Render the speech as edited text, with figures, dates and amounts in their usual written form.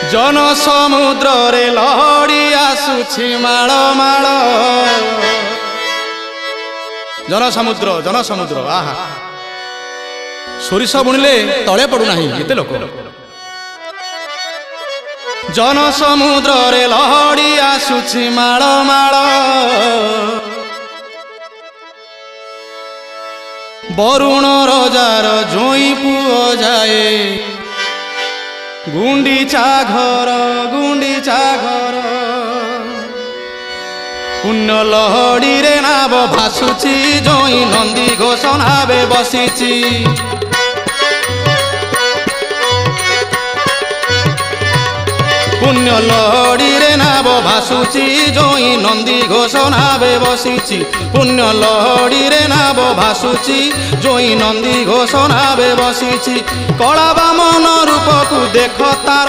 जन समुद्र रे लहड़ी आसुछि माळ माळ जन समुद्र आहा सोरिष बुणिले तले पड़ुना एते लोक जन समुद्र रे लहड़ी आसुछि माळ माळ बरुण रजार जोई पुओ जाए गुंडीचा घर पुण्य लहड़ी रे नाव भासुची जोई नंदी घोष नावे बसीची पुण्य लहड़ी रे नाव भासुची जोई नंदी घोष नावे बसीची पुण्य लहड़ी रे नाव भासुची जोई नंदी घोष नावे बसीची कला बामन रूप को देख तार